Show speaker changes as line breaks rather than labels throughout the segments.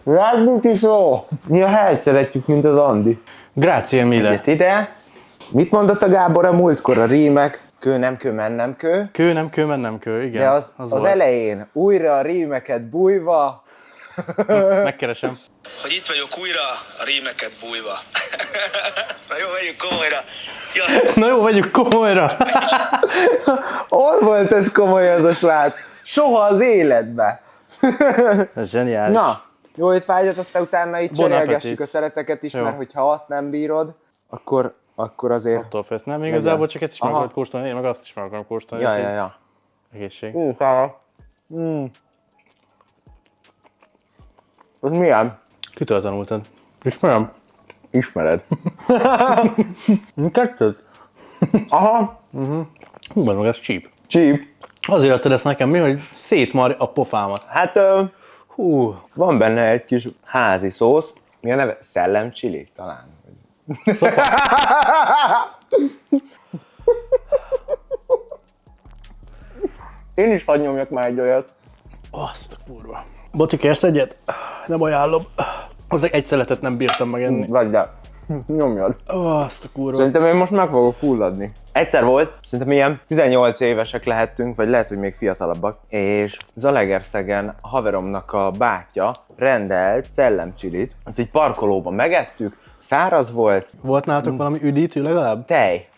Rágbuti szó! Mi a helyt szeretjük, mint az Andi.
Grazie mille.
Egyet ide. Mit mondott a Gábor a múltkor? A rímek? Kő, nem kő, men, nem kő.
Kő, nem kő, men, nem kő, igen.
De az elején újra a rímeket bújva.
Megkeresem.
Hogy itt vagyok újra, a rímeket bújva. Na jó, vegyünk komolyra. Sziasztok!
Na jó, vegyük komolyra.
Hol volt ez komoly ez a srác? Soha az életbe.
Ez zseniális.
Na, jó étvágyat, aztán utána itt
Bon
cserélgessük
appetit.
a szereteket is,
Jó.
mert hogyha azt nem bírod, akkor azért...
Attól félsz, nem? Igazából csak ezt is meg
Aha.
akarod kóstolni, én meg azt is meg akarom kóstolni.
Ja.
Egészség.
Az milyen?
Kitől tanultad? Ismerem?
Ismered.
Kettőt?
Aha.
Hú, meg ez cheap.
Cheap.
Azért adtad ezt nekem, mi, hogy szétmarj a pofámat.
Hát
Hú,
van benne egy kis házi szósz. Mi a neve? Szellemcsili talán. Én is hadd nyomjak már egy olyat.
azt a kurva. Boti, kérsz egyet? Nem ajánlom. Az egy szeletet nem bírtam megenni.
Vagy de. Nyomjad.
Azt a kurva.
Szerintem én most meg fogok fulladni. Egyszer volt, szerintem ilyen 18 évesek lehettünk, vagy lehet, hogy még fiatalabbak, és Zalaegerszegen a haveromnak a bátyja rendelt szellemcsilit. Azt egy parkolóban megettük, száraz volt,
Volt nálatok valami üdítő legalább?
tej.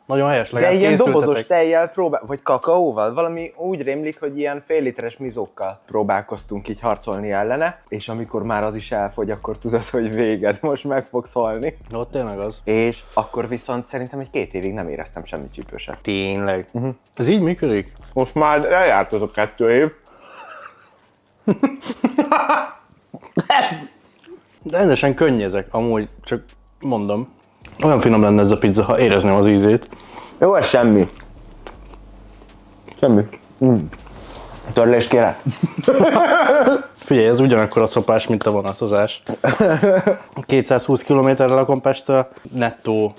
Nagyon helyes,
De
legalább
ilyen
készültetek.
dobozos tejjel vagy kakaóval, valami úgy rémlik, hogy ilyen fél literes mizókkal próbálkoztunk így harcolni ellene, és amikor már az is elfogy, akkor tudod, hogy véged, most meg fogsz halni.
Ott tényleg az.
És akkor viszont szerintem egy 2 évig nem éreztem semmi csípőset.
Tényleg. Ez így működik?
Most már eljárt az a 2 év.
De rendesen könnyezek, amúgy csak mondom. Olyan finom lenne ez a pizza, ha érezném az ízét.
Jó, ez semmi. Semmi. Törlés kérek?
Figyelj, ez ugyanakkor a szopás, mint a vonatozás. 220 km-re lakom Pesttől, nettó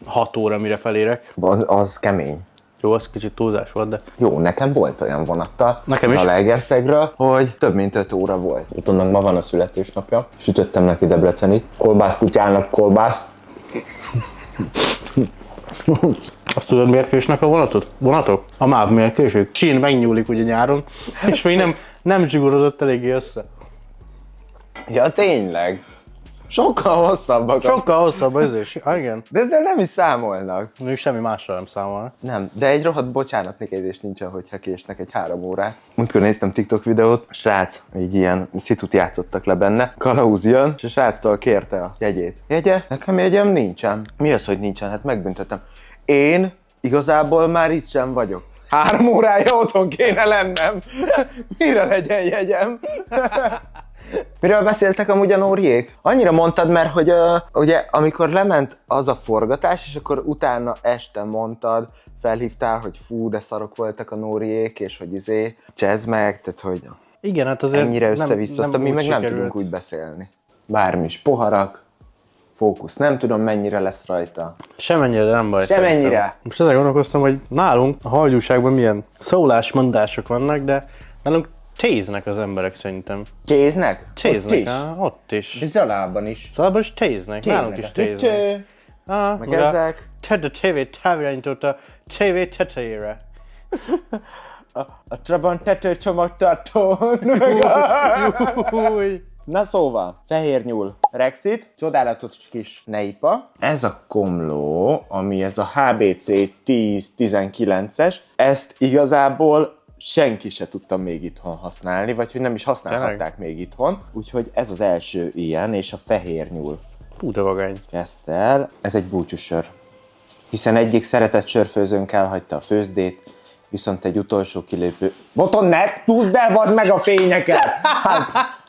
6 óra, mire felérek.
Az kemény.
Jó, az kicsit túlzás volt, de...
Jó, nekem volt olyan vonattal,
Nekem is.
Zalaegerszegről, hogy több mint 5 óra volt. Utólag ma van a születésnapja, sütöttem neki debrecenit. Kolbász kutyának kolbász.
Azt tudod, miért késnek a vonatok? A MÁV miért késik? Sín megnyúlik ugye nyáron, és még nem zsugorodott eléggé össze.
Ja, tényleg. Sokkal hosszabbak.
Sokkal hosszabb az is. Igen.
De ezzel nem is számolnak.
Még semmi mással nem számolnak.
Nem, de egy rohadt bocsánatnikézés nincsen, hogyha késnek egy 3 órát. Múltkor néztem TikTok videót, a srác, így ilyen szitut játszottak le benne. Kalauz jön, és a sráctól kérte a jegyét. Jegye? Nekem jegyem nincsen. Mi az, hogy nincsen? Hát megbüntetem. Én igazából már itt sem vagyok. 3 órája otthon kéne lennem. Mire legyen jegyem? Miről beszéltek amúgy a Nóriék? Annyira mondtad, mert hogy ugye amikor lement az a forgatás, és akkor utána este mondtad, felhívtál, hogy fú, de szarok voltak a Nóriék, és hogy csezd meg, tehát hogy
Igen, hát azért
ennyire össze-vissza, aztán mi
úgy
meg nem
sikerült.
tudunk úgy beszélni. Bármi is, poharak, fókusz, nem tudom mennyire lesz rajta.
Semennyire nem baj.
Semennyire.
szerintem. Most ezen gondolkoztam, hogy nálunk a hallgyúságban milyen szólásmondások vannak, de nálunk téznek az emberek szerintem.
Cséznek?
Téznek, ott is.
Zalában is.
Szóval is téznek, nálunk is téznek.
Cső. Meg ezek.
Tedd a tévét távirányított a tévé tetejére.
A Trabant tetőcsomagtartón.
Új.
Na szóval, fehér nyúl, Rexit, csodálatos kis neipa. Ez a komló, ami ez a HBC 1019-es, ezt igazából senki se tudta még itthon használni, vagy hogy nem is használhatták még itthon. Úgyhogy ez az első ilyen, és a fehér nyúl.
Hú, de vagány.
Kezd el. Ez egy búcsúsör. Hiszen egyik szeretett sörfőzőnk elhagyta a főzdét, viszont egy utolsó kilépő... Boton, ne húzd el, vazd meg a fényeket! Hát...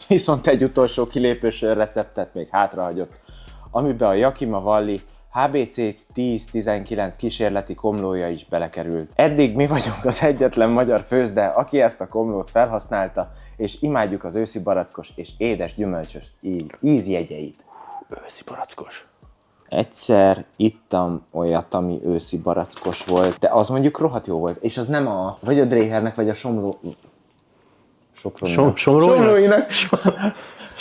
Viszont egy utolsó kilépősör receptet még hátrahagyott, amiben a Jakima Valli HBC 1019 kísérleti komlója is belekerült. Eddig mi vagyunk az egyetlen magyar főzde, aki ezt a komlót felhasználta, és imádjuk az őszi barackos és édes gyümölcsös ízjegyeit.
Őszi barackos.
Egyszer ittam olyat, ami őszi barackos volt, de az mondjuk rohadt jó volt, és az nem a vagy a Dréhernek, vagy a Somlóinak.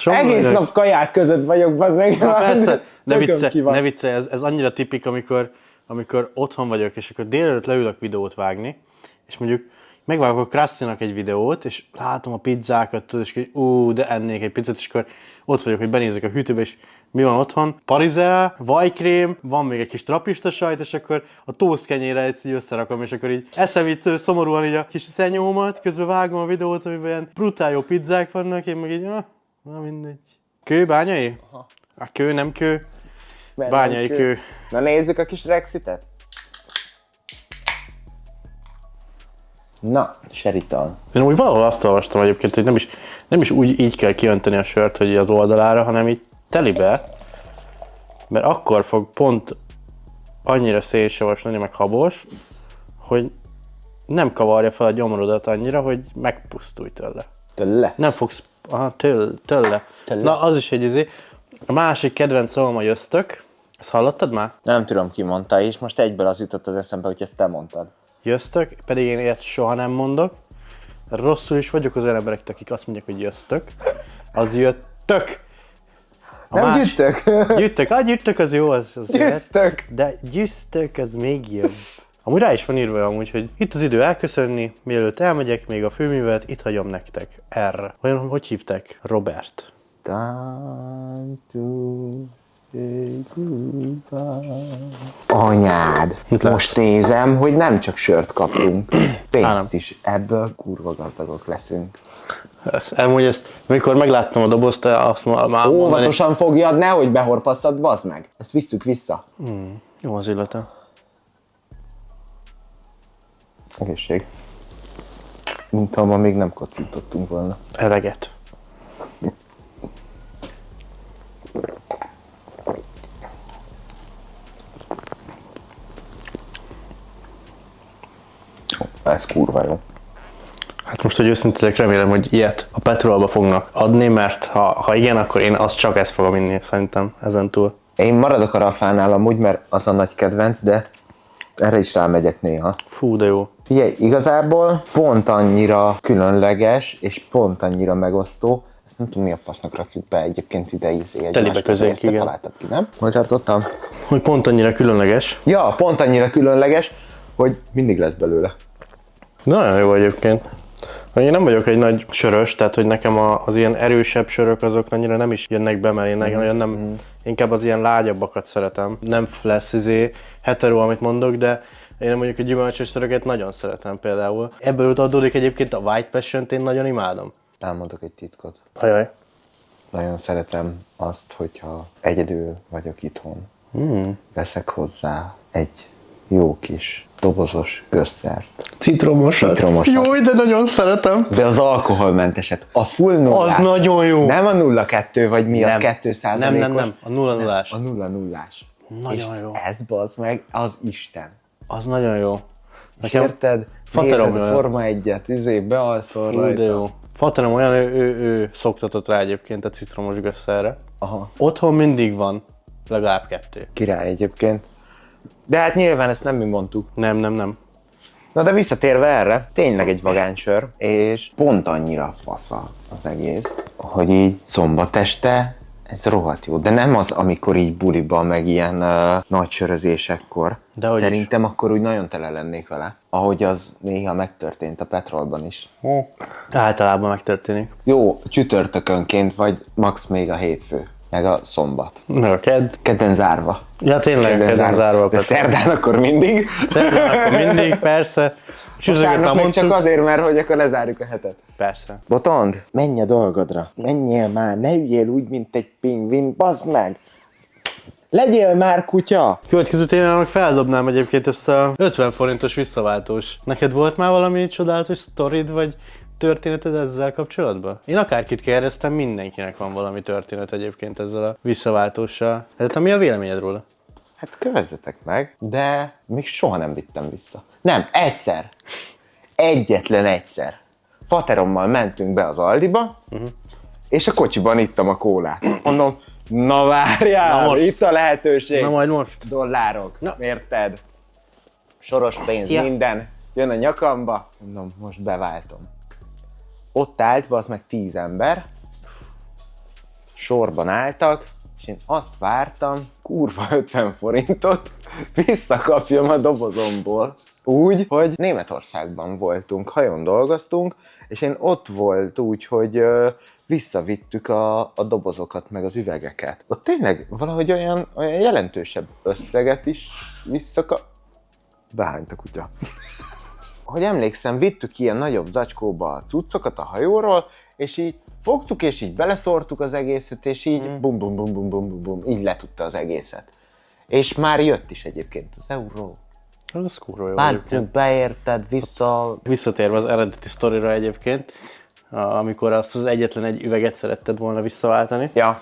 Egész nap kaják között vagyok, bazd meg.
Persze,
Tököm
ne viccelj, ez annyira tipik, amikor otthon vagyok, és akkor délelőtt leülök videót vágni, és mondjuk megvágok a Krusty-nak egy videót, és látom a pizzákat, tudod, és de ennék egy pizzát, és akkor ott vagyok, hogy benézek a hűtőbe, és mi van otthon? Parizel, vajkrém, van még egy kis trapista sajt, és akkor a toastkenyére így összerakom, és akkor így eszem itt szomorúan így a kis szenyómat, közben vágom a videót, amiben ilyen brutál jó pizzák vannak, én meg így, na mindegy. Kő, bányai? Aha. A kő, nem kő. Bányai kő.
Na nézzük a kis Rexitet. Na, serital.
Én úgy valahol azt olvastam egyébként, hogy nem is úgy így kell kiönteni a sört, hogy az oldalára, hanem így telibe, mert akkor fog pont annyira szélsavas lenni, meg habos, hogy nem kavarja fel a gyomrodat annyira, hogy megpusztulj tőle.
Tőle?
Nem fogsz... Aha, tőle. Na, az is egy A másik kedvenc szavam a jöztök. Ezt hallottad már?
Nem tudom, ki mondta, és most egyből az jutott az eszembe, hogy ezt te mondtad.
Jöztök, pedig én ilyet soha nem mondok. Rosszul is vagyok az olyan emberek, akik azt mondják, hogy jöztök. Az jöttök!
Nem gyűjtök?
Gyűjtök az jó, az
gyűjtök!
De gyűjtök az még jobb. Amúgy rá is van írva amúgy, hogy itt az idő elköszönni, mielőtt elmegyek még a főművet, itt hagyom nektek. R. Olyan, hogy hívták? Robert.
Time to say goodbye. Anyád! Most nézem, hogy nem csak sört kapunk, pénzt is. Ebből kurva gazdagok leszünk.
Amúgy ezt, amikor megláttam a dobozt, azt már
óvatosan fogjad, nehogy behorpasszad, bazd meg. Ezt visszük vissza.
Jó az illata.
Egészség. Mint ha ma még nem kocintottunk volna.
Eleget.
Ez kurva jó.
Hát most, hogy őszintén remélem, hogy ilyet a Petrolba fognak adni, mert ha igen, akkor én azt csak ezt fogom inni, szerintem, ezentúl.
Én maradok a Rafánál amúgy, mert az a nagy kedvenc, de erre is rámegyek néha.
Fú, de jó.
Figyelj, igazából pont annyira különleges, és pont annyira megosztó, ezt nem tudom, mi a fasznak rakjuk be egyébként ide egy
telibe közénk, igen.
Találtad ki, nem? Hol tartottam?
Hogy pont annyira különleges.
Ja, pont annyira különleges, hogy mindig lesz belőle.
Nagyon jó egyébként. Én nem vagyok egy nagy sörös, tehát hogy nekem az ilyen erősebb sörök azok annyira nem is jönnek be, mert én olyan nem, inkább az ilyen lágyabbakat szeretem. Nem lesz hetero, amit mondok, de én mondjuk a gyümölcsös söröket nagyon szeretem például. Ebből adódik egyébként a White Passion-t én nagyon imádom.
Elmondok egy titkot.
Ajaj.
Nagyon szeretem azt, hogyha egyedül vagyok itthon. Veszek hozzá egy jó kis dobozos gösszert.
Citromosat. Jó, de nagyon szeretem.
De az alkoholmenteset, a full nullát.
Az nagyon jó.
Nem a 0,2 vagy mi,
nem.
az 2%-os.
Nem, a 0,0-ás.
A 0,0-ás.
Nagyon
és
jó.
ez bazd meg, az Isten.
Az nagyon jó.
Nekem érted? Nézed a Forma 1-et, bealszol rajta.
De jó. Faterom olyan, ő szoktatott rá egyébként a citromos gösszerre.
Aha.
Otthon mindig van legalább 2.
Király egyébként. De hát nyilván ezt nem mi mondtuk.
Nem.
Na de visszatérve erre, tényleg egy vagánysör, és pont annyira fasza az egész, hogy így szombat este ez rohadt jó. De nem az, amikor így buliban, meg ilyen nagy sörözésekkor. Szerintem akkor úgy nagyon tele lennék vele. Ahogy az néha megtörtént a Petrolban is.
Általában megtörténik.
Jó, csütörtökönként, vagy max még a hétfő. Meg a szombat.
Meg a kedd.
Kedden zárva.
Ja tényleg, kedden zárva.
De szerdán akkor mindig.
Szerdán akkor mindig, persze.
Vasárnap még csak azért, mert hogy akkor lezárjuk a hetet.
Persze.
Botond, menj a dolgodra. Menjél már, ne üljél úgy, mint egy pingvin, bazd meg! Legyél már kutya!
Következő témának feldobnám egyébként ezt a 50 forintos visszaváltós. Neked volt már valami csodálatos sztorid, vagy történeted ezzel kapcsolatban? Én akárkit kérdeztem, mindenkinek van valami történet egyébként ezzel a visszaváltóssal. Tehát mi a véleményed róla?
Hát kövezzetek meg, de még soha nem vittem vissza. Nem, egyszer. Egyetlen egyszer. Faterommal mentünk be az Aldiba, és a kocsiban ittam a kólát. Mondom, na várjál,
na most.
Itt a lehetőség.
Na majd most.
Dollárok, érted? Soros pénz, minden. Jön a nyakamba. Mondom, most beváltom. ott állt, az meg 10 ember, sorban álltak, és én azt vártam, kurva 50 forintot visszakapjam a dobozomból. Úgy, hogy Németországban voltunk, hajón dolgoztunk, és én ott volt úgy, hogy visszavittük a dobozokat, meg az üvegeket. Ott tényleg valahogy olyan jelentősebb összeget is Behányt a kutya. Hogy emlékszem, vittük ilyen nagyobb zacskóba a cuccokat a hajóról, és így fogtuk, és így beleszórtuk az egészet, és így bum bum bum bum bum bum bum, így letudta az egészet. És már jött is egyébként az euró.
Ez kurva jó.
Bántuk, beérted,
Visszatérve az eredeti sztorira egyébként, amikor azt az egyetlen egy üveget szeretted volna visszaváltani.
Ja.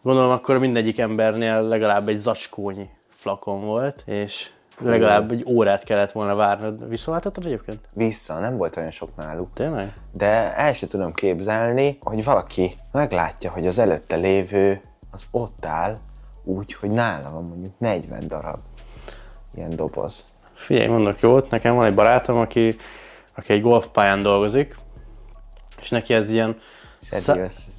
Gondolom akkor mindegyik embernél legalább egy zacskónyi flakon volt, és legalább egy órát kellett volna várnod. Visszaváltottad egyébként?
Vissza, nem volt olyan sok náluk.
Tényleg?
De el sem tudom képzelni, hogy valaki meglátja, hogy az előtte lévő az ott áll úgy, hogy nála van mondjuk 40 darab ilyen doboz.
Figyelj, mondok jót, nekem van egy barátom, aki egy golfpályán dolgozik, és neki ez ilyen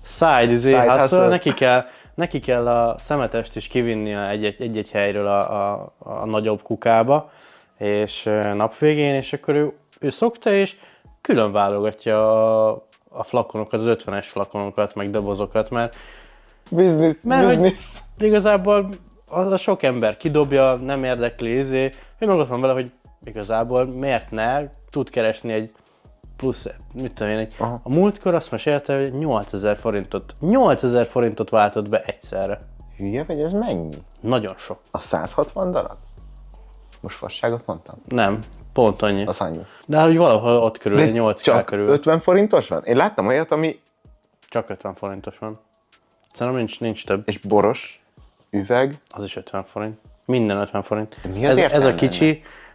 side hustle, neki kell a szemetest is kivinnie egy-egy helyről a nagyobb kukába, és napvégén, és akkor ő szokta, és külön válogatja a flakonokat, az 50-es flakonokat, meg dobozokat, mert
Business.
Igazából a sok ember kidobja, nem érdekli, ő meg ott van vele, hogy igazából miért ne tud keresni egy plusz, mit tudom én, a múltkor azt mesélte, hogy 8000 forintot váltott be egyszerre.
Hülye vagy, ez mennyi?
Nagyon sok.
A 160 darab? Most fasságot mondtam?
Nem, pont annyi.
Az annyi.
De hogy valahol ott körül, 8
csak
körül.
50 forintos van? Én láttam olyat, ami...
Csak 50 forintos van. Szerintem nincs több.
És boros üveg.
Az is 50 forint. Minden 50 forint.
Mi az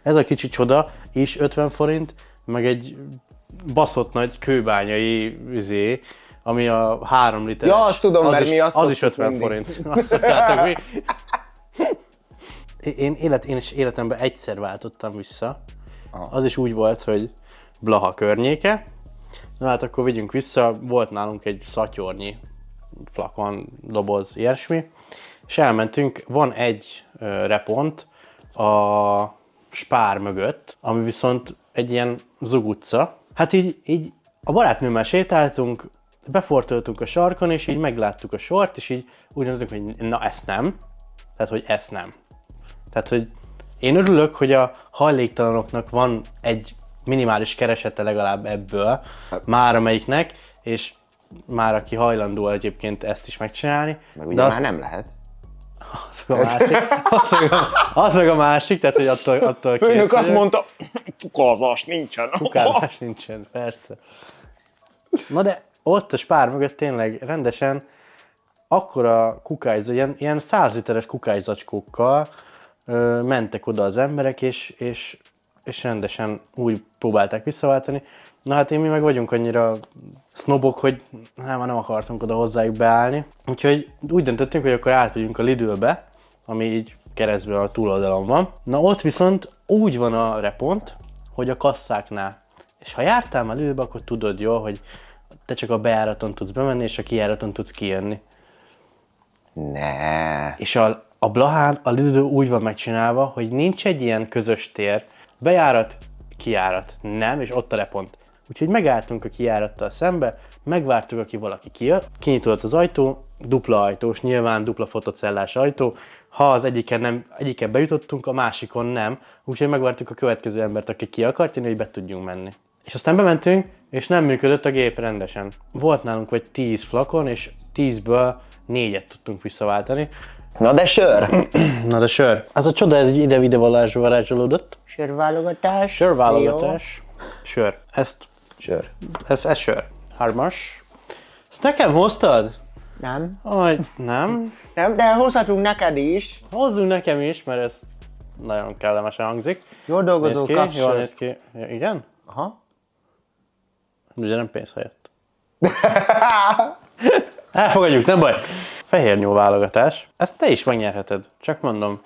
ez a kicsi csoda is 50 forint, meg egy baszott nagy kőbányai ami a 3 literes.
Ja, azt tudom, mert mi azt
az is 50 forint. Azt én is életemben egyszer váltottam vissza. Az is úgy volt, hogy Blaha környéke. Na hát akkor vigyünk vissza, volt nálunk egy szatyornyi flakon, doboz, ilyesmi. És elmentünk, van egy repont a Spár mögött, ami viszont egy ilyen zugutca. Hát így a barátnőmmel sétáltunk, befortoltunk a sarkon, és így megláttuk a sort, és így úgy gondoltuk, hogy na ezt nem. Tehát, hogy ezt nem. Tehát, hogy én örülök, hogy a hajléktalanoknak van egy minimális keresete legalább ebből, már amelyiknek, és már aki hajlandó egyébként ezt is megcsinálni.
Meg ugye már nem lehet.
Az meg a másik, tehát hogy attól
Főnök azt mondta, kukázás nincsen.
Kukázás nincsen, persze. Na de ott a Spár mögött tényleg rendesen akkora kukályzó, ilyen 100 literes kukályzacskókkal mentek oda az emberek, és rendesen úgy próbálták visszaváltani. Na hát mi meg vagyunk annyira sznobok, hogy nem akartunk oda hozzájuk beállni. Úgyhogy úgy döntöttünk, hogy akkor átmegyünk a Lidlbe, ami így keresztben a túloldalon van. Na ott viszont úgy van a repont, hogy a kasszáknál. És ha jártál már Lidlbe, akkor tudod jól, hogy te csak a bejáraton tudsz bemenni, és a kijáraton tudsz kijönni.
Ne.
És a Blahán a Lidl úgy van megcsinálva, hogy nincs egy ilyen közös tér, bejárat, kijárat, nem, és ott a repont. Úgyhogy megálltunk a kijárattal szembe, megvártuk, aki valaki kijön, kinyitott az ajtó, dupla ajtós, nyilván dupla fotocellás ajtó, ha az egyiken bejutottunk, a másikon nem, úgyhogy megvártuk a következő embert, aki ki akart jönni, hogy be tudjunk menni. És aztán bementünk, és nem működött a gép rendesen. Volt nálunk vagy 10 flakon, és 10-ből 4-et tudtunk visszaváltani.
Na de sör!
Na de sör. Ez a csoda, ez ide-vide varázsolódott.
Sörválogatás.
Sörválogatás. Sör.
Sör.
Ez sör. 3-as. Ezt nekem hoztad?
Nem.
Nem.
Nem, de hozhatunk neked is.
Hozzunk nekem is, mert ez nagyon kellemesen hangzik.
Jól dolgozó kapsör.
Jól néz ki. Igen?
Aha.
Ugye nem pénz helyett. Elfogadjuk, nem baj. Fehérnyó válogatás. Ezt te is megnyerheted, csak mondom.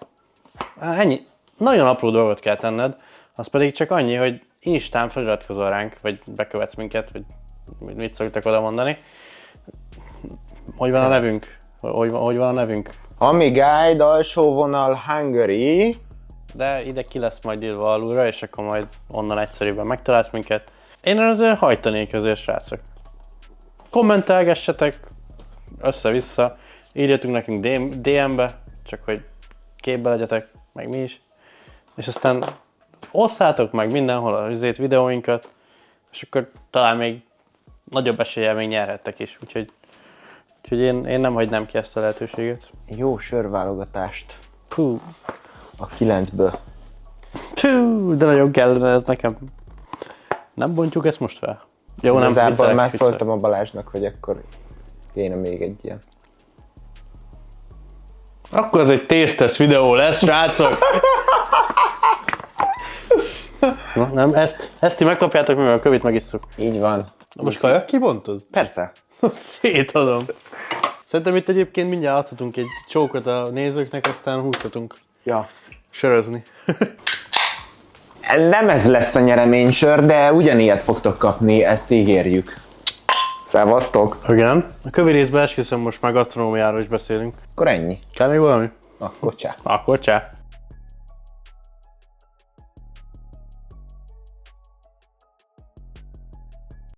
Ennyi. Nagyon apró dolgot kell tenned, az pedig csak annyi, hogy Instán feliratkozol ránk, vagy bekövetsz minket, vagy mit szoktak oda mondani. Hogy van a nevünk? Hogy van a nevünk?
Amigáid alsó vonal Hungary.
De ide ki lesz majd írva alulra, és akkor majd onnan egyszerűbben megtalálsz minket. Én azért hajtanék azért, srácok. Kommentelgessetek össze-vissza, írjatunk nekünk DM-be, csak hogy képbe legyetek, meg mi is. És aztán osszátok meg mindenhol a videóinkat, és akkor talán még nagyobb eséllyel még nyerhettek is. Úgyhogy én nem hagynám ki ezt a lehetőséget.
Jó sörválogatást.
Puh.
A 9-ből.
Puh, de nagyon kellene ez nekem. Nem bontjuk ezt most fel? Jó, nem
Igazából már
viccelek.
szóltam a Balázsnak, hogy akkor kéne még egy ilyen.
Akkor ez egy tésztesz videó lesz, srácok! Na, nem, ezt ti megkapjátok, mivel a kövét megisszuk.
Így van.
Na most kajak kibontod?
Persze.
Szétadom. Szerintem itt egyébként mindjárt adhatunk egy csókot a nézőknek, aztán húzhatunk
Ja.
sörözni.
Nem ez lesz a nyereménysör, de ugyanilyet fogtok kapni, ezt ígérjük. Szevasztok!
Igen. A kövi részben esküszöm, most már gasztronómiáról is beszélünk.
Akkor ennyi.
Kell még valami?
Akkor csá.
Akkor csá.